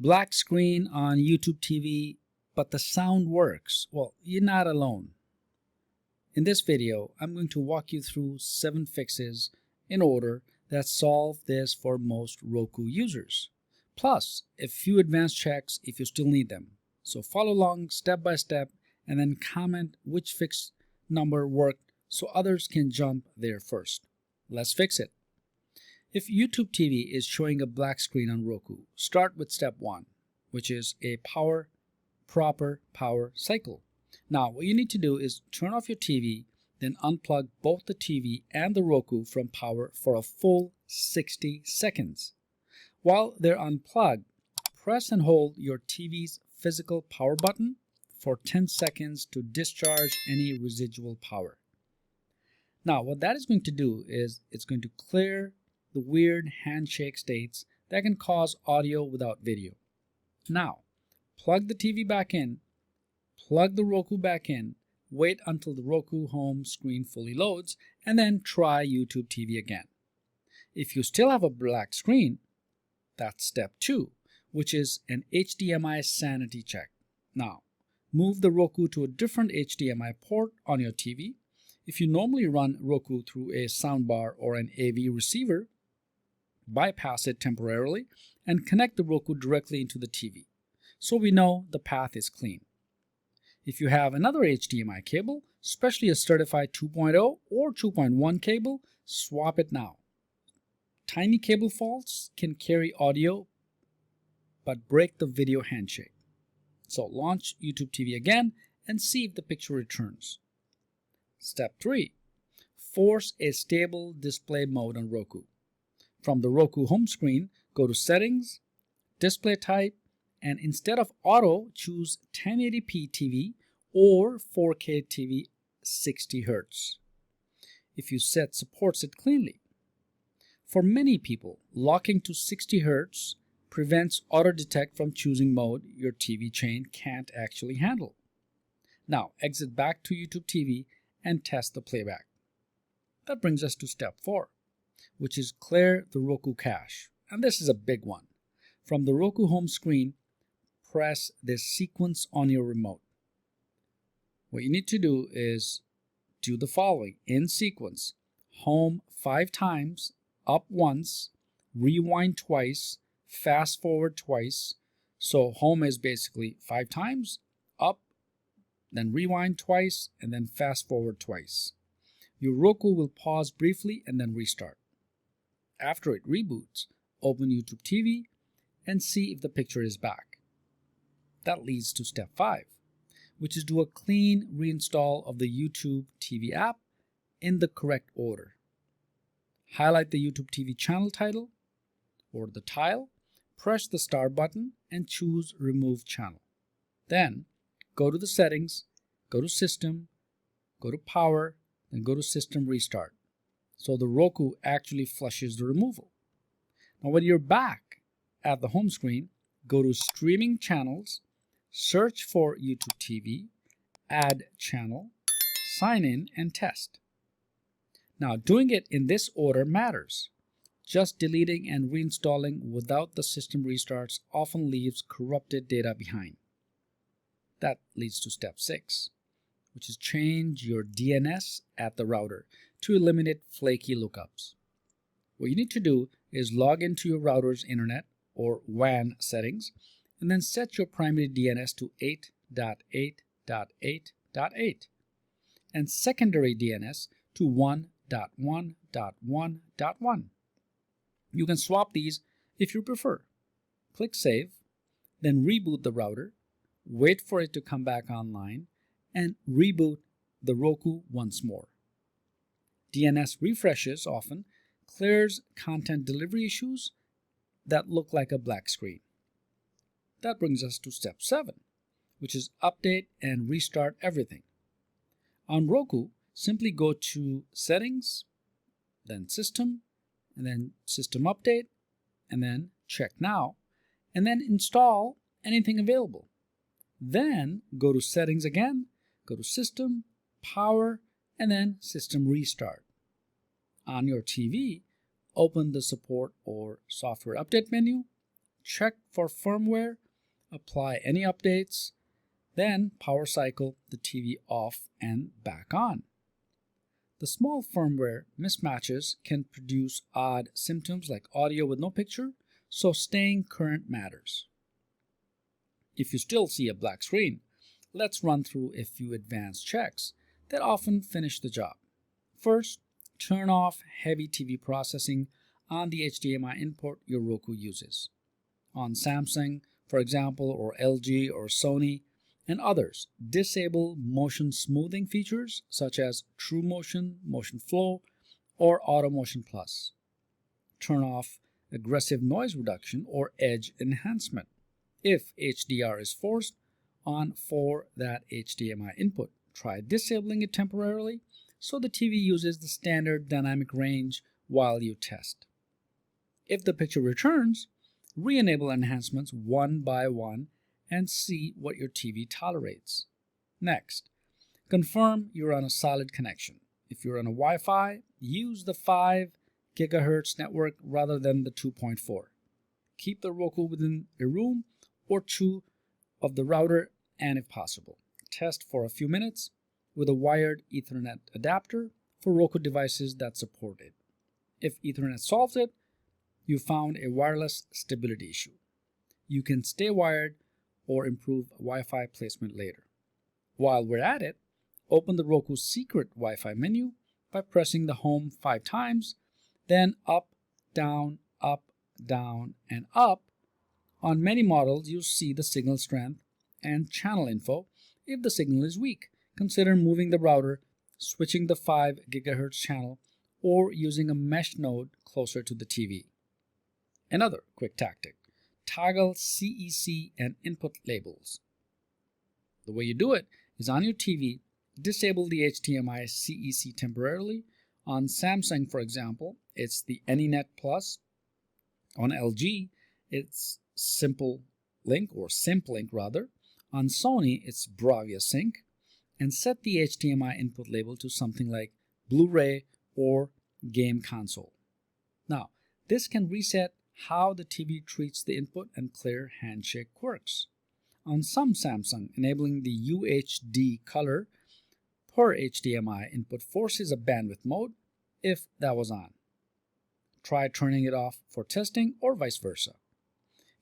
Black screen on YouTube TV, but the sound works. Well, you're not alone. In this video, I'm going to walk you through 7 fixes in order that solve this for most Roku users. Plus, a few advanced checks if you still need them. So follow along step by step and then comment which fix number worked so others can jump there first. Let's fix it. If YouTube TV is showing a black screen on Roku, start with step 1, which is a proper power cycle. Now, what you need to do is turn off your TV, then unplug both the TV and the Roku from power for a full 60 seconds. While they're unplugged, press and hold your TV's physical power button for 10 seconds to discharge any residual power. Now, what that is going to do is it's going to clear the weird handshake states that can cause audio without video. Now, plug the TV back in, plug the Roku back in, wait until the Roku home screen fully loads, and then try YouTube TV again. If you still have a black screen, that's step 2, which is an HDMI sanity check. Now, move the Roku to a different HDMI port on your TV. If you normally run Roku through a soundbar or an AV receiver, bypass it temporarily and connect the Roku directly into the TV, so we know the path is clean. If you have another HDMI cable, especially a certified 2.0 or 2.1 cable, swap it now. Tiny cable faults can carry audio but break the video handshake. So launch YouTube TV again and see if the picture returns. Step 3. Force a stable display mode on Roku. From the Roku home screen, go to Settings, Display Type, and instead of Auto, choose 1080p TV or 4K TV 60 Hz. If you set supports it cleanly. For many people, locking to 60 Hz prevents auto detect from choosing mode your TV chain can't actually handle. Now, exit back to YouTube TV and test the playback. That brings us to step 4, which is clear the Roku cache. And this is a big one. From the Roku home screen, press this sequence on your remote. What you need to do is do the following in sequence: home 5 times, up once, rewind twice, fast forward twice. So home is basically 5 times, up, then rewind twice, and then fast forward twice. Your Roku will pause briefly and then restart. After it reboots, open YouTube TV and see if the picture is back. That leads to step 5, which is do a clean reinstall of the YouTube TV app in the correct order. Highlight the YouTube TV channel title or the tile, press the star button and choose Remove Channel. Then go to the Settings, go to System, go to Power, then go to System Restart. So the Roku actually flushes the removal. Now when you're back at the home screen, go to Streaming Channels, search for YouTube TV, add channel, sign in and test. Now doing it in this order matters. Just deleting and reinstalling without the system restarts often leaves corrupted data behind. That leads to step 6, which is change your DNS at the router to eliminate flaky lookups. What you need to do is log into your router's internet or WAN settings and then set your primary DNS to 8.8.8.8 and secondary DNS to 1.1.1.1. You can swap these if you prefer. Click Save, then reboot the router, wait for it to come back online, and reboot the Roku once more. DNS refreshes often clears content delivery issues that look like a black screen. That brings us to step 7, which is update and restart everything. On Roku, simply go to Settings, then System, and then System Update, and then Check Now, and then install anything available. Then go to Settings again, go to System, Power, and then System Restart. On your TV, open the Support or Software Update menu, check for firmware, apply any updates, then power cycle the TV off and back on. The small firmware mismatches can produce odd symptoms like audio with no picture, so staying current matters. If you still see a black screen, let's run through a few advanced checks that often finish the job. First, turn off heavy TV processing on the HDMI input your Roku uses. On Samsung, for example, or LG or Sony, and others, disable motion smoothing features such as True Motion, Motion Flow, or Auto Motion Plus. Turn off aggressive noise reduction or edge enhancement if HDR is forced on for that HDMI input. Try disabling it temporarily so the TV uses the standard dynamic range while you test. If the picture returns, re-enable enhancements one by one and see what your TV tolerates. Next, confirm you're on a solid connection. If you're on a Wi-Fi, use the 5 GHz network rather than the 2.4. Keep the Roku within a room or two of the router, and if possible, test for a few minutes with a wired Ethernet adapter for Roku devices that support it. If Ethernet solves it, you found a wireless stability issue. You can stay wired or improve Wi-Fi placement later. While we're at it, open the Roku secret Wi-Fi menu by pressing the home 5 times, then up, down, and up. On many models, you'll see the signal strength and channel info. If the signal is weak, consider moving the router, switching the 5 GHz channel, or using a mesh node closer to the TV. Another quick tactic: toggle CEC and input labels. The way you do it is on your TV, disable the HDMI-CEC temporarily. On Samsung, for example, it's the AnyNet Plus. On LG, it's Simple Link or Simplink rather. On Sony, it's Bravia Sync. And set the HDMI input label to something like Blu-ray or Game Console. Now, this can reset how the TV treats the input and clear handshake quirks. On some Samsung, enabling the UHD Color per HDMI input forces a bandwidth mode if that was on. Try turning it off for testing or vice versa.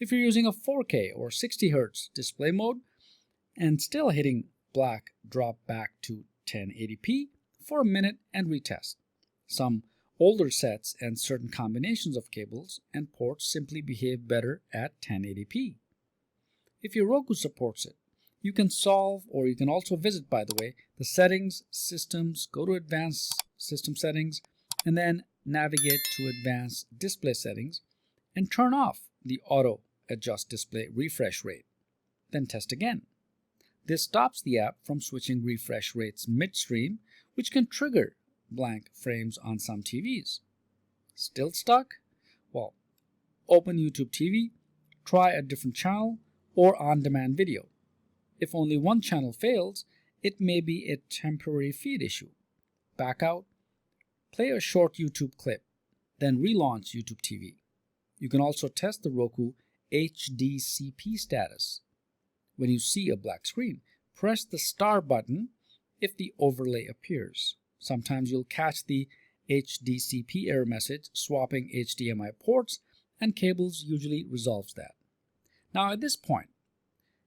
If you're using a 4K or 60 Hz display mode and still hitting black, drop back to 1080p for a minute and retest. Some older sets and certain combinations of cables and ports simply behave better at 1080p. If your Roku supports it, you can solve, or you can also visit, by the way, the settings, systems, go to advanced system settings, and then navigate to advanced display settings and turn off the auto adjust display refresh rate. Then test again. This stops the app from switching refresh rates midstream, which can trigger blank frames on some TVs. Still stuck? Well, open YouTube TV, try a different channel or on-demand video. If only one channel fails, it may be a temporary feed issue. Back out, play a short YouTube clip, then relaunch YouTube TV. You can also test the Roku HDCP status. When you see a black screen, press the star button if the overlay appears. Sometimes you'll catch the HDCP error message. Swapping HDMI ports and cables usually resolves that. Now at this point,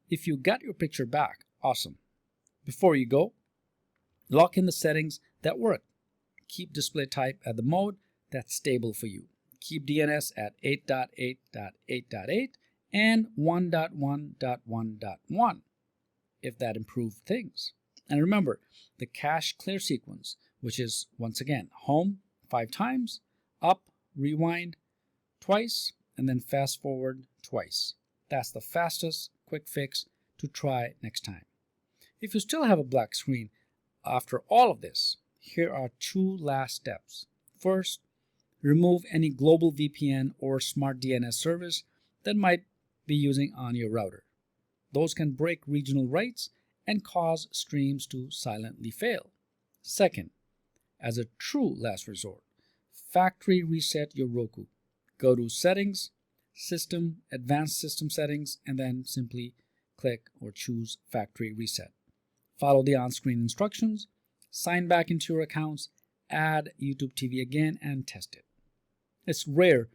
if you got your picture back, awesome. Before you go, lock in the settings that work. Keep display type at the mode that's stable for you. Keep DNS at 8.8.8.8 and 1.1.1.1 if that improved things. And remember, the cache clear sequence, which is, once again, home 5 times, up, rewind twice, and then fast forward twice. That's the fastest quick fix to try next time. If you still have a black screen after all of this, here are 2 last steps. First, remove any global VPN or SmartDNS service that might be using on your router. Those can break regional rights and cause streams to silently fail. Second, as a true last resort, factory reset your Roku. Go to Settings, System, Advanced System Settings, and then simply click or choose Factory Reset. Follow the on-screen instructions, sign back into your accounts, add YouTube TV again, and test it. It's rare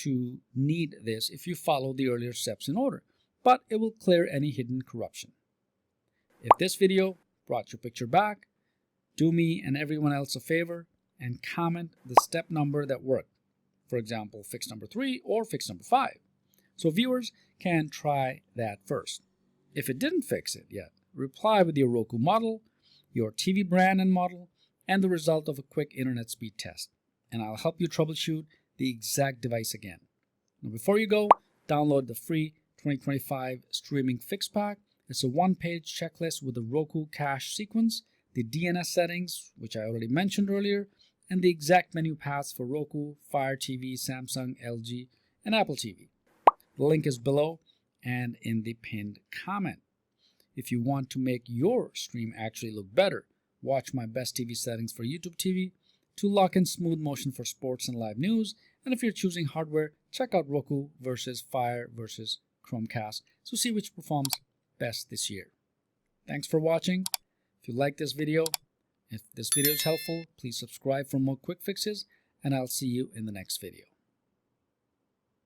to need this if you follow the earlier steps in order, but it will clear any hidden corruption. If this video brought your picture back, do me and everyone else a favor and comment the step number that worked. For example, fix number 3 or fix number 5. So viewers can try that first. If it didn't fix it yet, reply with your Roku model, your TV brand and model, and the result of a quick internet speed test. And I'll help you troubleshoot the exact device again. Now before you go, download the free 2025 Streaming Fix Pack. It's a one-page checklist with the Roku cache sequence, the DNS settings, which I already mentioned earlier, and the exact menu paths for Roku, Fire TV, Samsung, LG, and Apple TV. The link is below and in the pinned comment. If you want to make your stream actually look better, watch my best TV settings for YouTube TV to lock in smooth motion for sports and live news. And if you're choosing hardware, check out Roku versus Fire versus Chromecast to see which performs best this year. Thanks for watching. If you like this video, if this video is helpful, please subscribe for more quick fixes, and I'll see you in the next video.